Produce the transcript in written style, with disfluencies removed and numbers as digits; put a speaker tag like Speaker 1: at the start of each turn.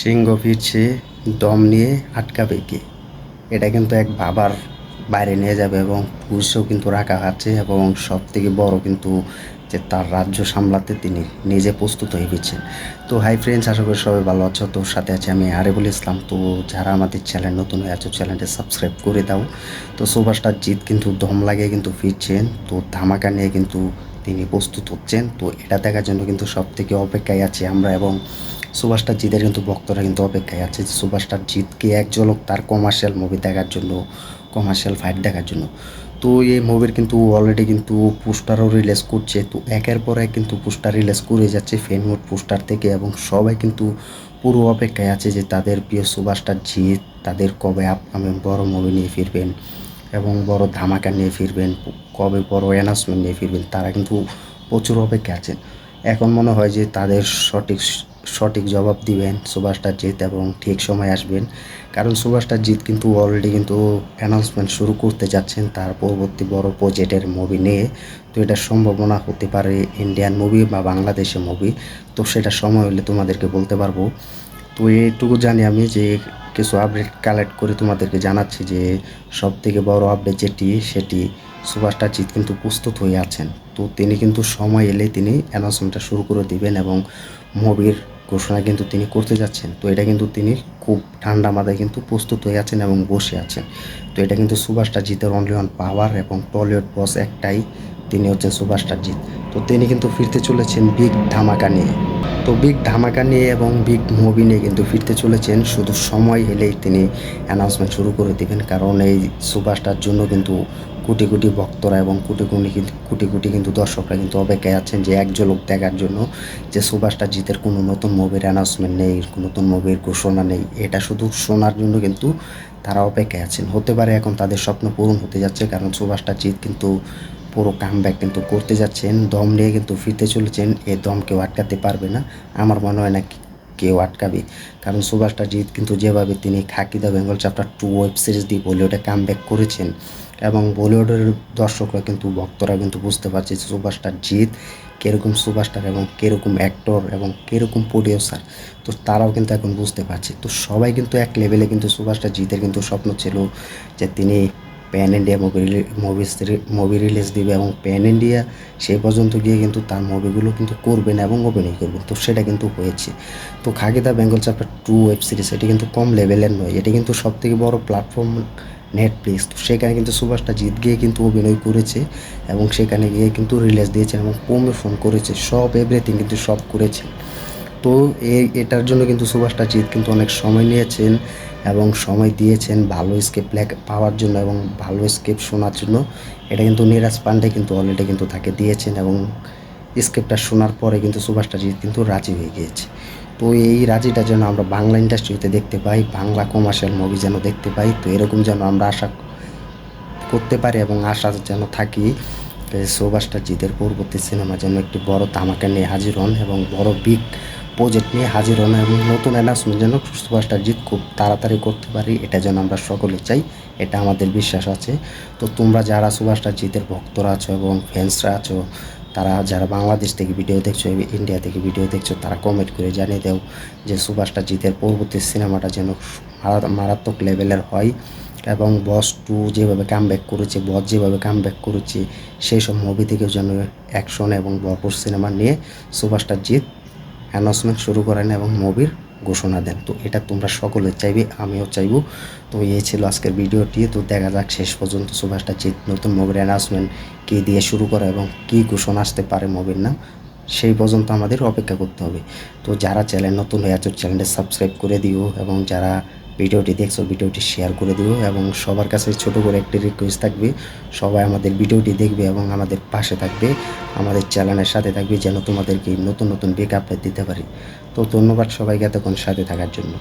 Speaker 1: সিংহ ফিরছে, দম নিয়ে আটকাবে কে? এটা কিন্তু এক বাবার বাইরে নিয়ে যাবে এবং পুলিশও কিন্তু রাখা আছে এবং সব থেকে বড় কিন্তু যে তার রাজ্য সামলাতে তিনি নিজে প্রস্তুত হয়ে গেছেন। তো হাই ফ্রেন্ডস, আশা করি সবাই ভালো আছো। তোর সাথে আছে আমি আরিফুল ইসলাম। তো যারা আমাদের চ্যানেল নতুন হয়ে আছো চ্যানেলটা সাবস্ক্রাইব করে দাও। তো সুপারস্টার জিৎ কিন্তু দম লাগিয়ে কিন্তু ফিরছেন, তো ধামাকা নিয়ে কিন্তু তিনি প্রস্তুত হচ্ছেন। তো এটা দেখার জন্য কিন্তু সব থেকে অপেক্ষায় আছি আমরা এবং সুপারস্টার জিতের কিন্তু ভক্তরা কিন্তু অপেক্ষায় আছে যে সুপারস্টার জিতকে এক ঝলক তার কমার্শিয়াল মুভি দেখার জন্য, কমার্শিয়াল ফাইট দেখার জন্য। তো এই মুভির কিন্তু অলরেডি কিন্তু পোস্টারও রিলিজ করছে। তো একের পর এক কিন্তু পোস্টার রিলিজ করে যাচ্ছে ফ্যানমোড পোস্টার থেকে এবং সবাই কিন্তু পুরো অপেক্ষায় আছে যে তাদের প্রিয় সুপারস্টার জিত তাদের কবে আপকামিং বড় মুভি নিয়ে ফিরবেন এবং বড় ধামাকা নিয়ে ফিরবেন, কবে বড় অ্যানাউন্সমেন্ট নিয়ে ফিরবেন। তারা কিন্তু প্রচুর অপেক্ষা আছেন। এখন মনে হয় যে তাদের সঠিক জবাব দিবেন সুপারস্টার জিত এবং ঠিক সময় আসবেন। কারণ সুপারস্টার জিত কিন্তু অলরেডি কিন্তু অ্যানাউন্সমেন্ট শুরু করতে যাচ্ছেন তার পরবর্তী বড় প্রজেক্টের মুভি নিয়ে। তো এটার সম্ভাবনা হতে পারে ইন্ডিয়ান মুভি বা বাংলাদেশের মুভি। তো সেটা সময় হলে তোমাদেরকে বলতে পারবো। তো এইটুকু জানি আমি যে কিছু আপডেট কালেক্ট করে তোমাদেরকে জানাচ্ছি যে সব থেকে বড় আপডেট সেটি সুপারস্টার জিৎ কিন্তু প্রস্তুত হয়ে আছেন। তো তিনি কিন্তু সময় এলে তিনি অ্যানাউন্সমেন্টটা শুরু করে দিবেন এবং মুভির ঘোষণা কিন্তু তিনি করতে যাচ্ছেন। তো এটা কিন্তু তিনি খুব ঠান্ডা মাথায় কিন্তু প্রস্তুত হয়ে আছেন এবং বসে আছেন। তো এটা কিন্তু সুপারস্টার জিতের অনলি ওয়ান পাওয়ার এবং টলিউড বস একটাই, তিনি হচ্ছেন সুপারস্টার জিৎ। তো তিনি কিন্তু ফিরতে চলেছেন বিগ ধামাকা নিয়ে। তো বিগ ধামাকা নিয়ে এবং বিগ মুভি নিয়ে কিন্তু ফিরতে চলেছেন, শুধু সময় এলেই তিনি অ্যানাউন্সমেন্ট শুরু করে দেবেন। কারণ এই সুপারস্টার জন্য কিন্তু কোটি কোটি ভক্তরা এবং কোটি কোটি কিন্তু দর্শকরা কিন্তু অপেক্ষায় আছেন যে এক ঝলক দেখার জন্য যে সুপারস্টার জিতের কোনো নতুন মুভির অ্যানাউন্সমেন্ট নেই, নতুন মুভির ঘোষণা নেই। এটা শুধু শোনার জন্য কিন্তু তারা অপেক্ষায় আছেন। হতে পারে এখন তাদের স্বপ্ন পূরণ হতে যাচ্ছে, কারণ সুপারস্টার জিত কিন্তু পুরো কামব্যাক কিন্তু করতে যাচ্ছেন, দম নিয়ে কিন্তু ফিরতে চলেছেন। এই দম কেউ আটকাতে পারবে না, আমার মনে হয় না কেউ আটকাবে। কারণ সুপারস্টার জিৎ কিন্তু যেভাবে তিনি Khakee the Bengal chapter 2 web series দিয়ে বলিউডে কামব্যাক করেছেন এবং বলিউডের দর্শকরা কিন্তু ভক্তরা কিন্তু বুঝতে পারছে যে সুপারস্টার জিৎ কীরকম সুপারস্টার এবং কীরকম অ্যাক্টর এবং কীরকম প্রডিউসার। তো তারাও কিন্তু এখন বুঝতে পারছে। তো সবাই কিন্তু এক লেভেলে কিন্তু সুপারস্টার জিতের কিন্তু স্বপ্ন ছিল যে তিনি প্যান ইন্ডিয়া মুভি রিলিজ দিবে এবং প্যান ইন্ডিয়া সেই পর্যন্ত গিয়ে কিন্তু তার মুভিগুলো কিন্তু করবেন এবং অভিনয় করবেন। তো সেটা কিন্তু হয়েছে। তো Khakee the Bengal chapter 2 web series এটি কিন্তু কম লেভেলের নয়, এটি কিন্তু সবথেকে বড় প্ল্যাটফর্ম নেটফ্লিক্স। তো সেখানে কিন্তু সুপারস্টার জিৎ গিয়ে কিন্তু অভিনয় করেছে এবং সেখানে গিয়ে কিন্তু রিলিজ দিয়েছে এবং প্রমোশন করেছে, সব এভরিথিং কিন্তু সব করেছে। তো এটার জন্য কিন্তু সুপারস্টার জিৎ কিন্তু অনেক সময় নিয়েছেন এবং সময় দিয়েছেন ভালো স্ক্রিপ্ট পাওয়ার জন্য এবং ভালো স্ক্রিপ্ট শোনার জন্য। এটা কিন্তু নীরাজ পান্ডে কিন্তু অলরেডি কিন্তু তাকে দিয়েছেন এবং স্ক্রিপ্টটা শোনার পরে কিন্তু সুপারস্টার জিৎ কিন্তু রাজি হয়ে গিয়েছে। তো এই রাজিটা যেন আমরা বাংলা ইন্ডাস্ট্রিতে দেখতে পাই, বাংলা কমার্শিয়াল মুভি যেন দেখতে পাই। তো এরকম যেন আমরা আশা করতে পারি এবং আশা যেন থাকি সুপারস্টার জিতের পরবর্তী সিনেমা যেন একটি বড় ধামাকা নিয়ে হাজির হন এবং বড় বিগ প্রজেক্ট নিয়ে হাজির হন এবং নতুন অ্যানাউন্সমেন্ট যেন সুপারস্টার জিত খুব তাড়াতাড়ি করতে পারি, এটা যেন আমরা সকলে চাই, এটা আমাদের বিশ্বাস আছে। তো তোমরা যারা সুপারস্টার জিতের ভক্তরা আছো এবং ফ্যান্সরা আছো, তারা যারা বাংলাদেশ থেকে ভিডিও দেখছো, ইন্ডিয়া থেকে ভিডিও দেখছো, তারা কমেন্ট করে জানিয়ে দাও যে সুপারস্টার জিতের পরবর্তী সিনেমাটা যেন মারাত্মক লেভেলের হয় এবং বস 2 যেভাবে কামব্যাক করেছে, বস যেভাবে কামব্যাক করেছে, সেই সব মুভি থেকেও যেন অ্যাকশন এবং ভরপুর সিনেমা নিয়ে সুপারস্টার জিৎ অ্যানাউন্সমেন্ট শুরু করেন এবং মুভির ঘোষণা দেন। তো এটা তোমরা সকলে চাইবে, আমিও চাইবো। তো এই ছিল আজকের ভিডিওটি। তো দেখা যাক শেষ পর্যন্ত সুপারস্টার জিৎ নতুন মুভির অ্যানাউন্সমেন্ট কী দিয়ে শুরু করে এবং কী ঘোষণা আসতে পারে মুভির নাম, সেই পর্যন্ত আমাদের অপেক্ষা করতে হবে। তো যারা চ্যানেল নতুন হয়ে আছো চ্যানেলটা সাবস্ক্রাইব করে দিও এবং যারা ভিডিওটি দেখছো ভিডিওটি শেয়ার করে দিও এবং সবার কাছে ছোটো করে একটি রিকোয়েস্ট থাকবে, সবাই আমাদের ভিডিওটি দেখবে এবং আমাদের পাশে থাকবে, আমাদের চ্যানেলের সাথে থাকবে যেন তোমাদেরকে নতুন নতুন বিগ আপডেট দিতে পারি। তো ধন্যবাদ সবাইকে এতক্ষণ সাথে থাকার জন্য।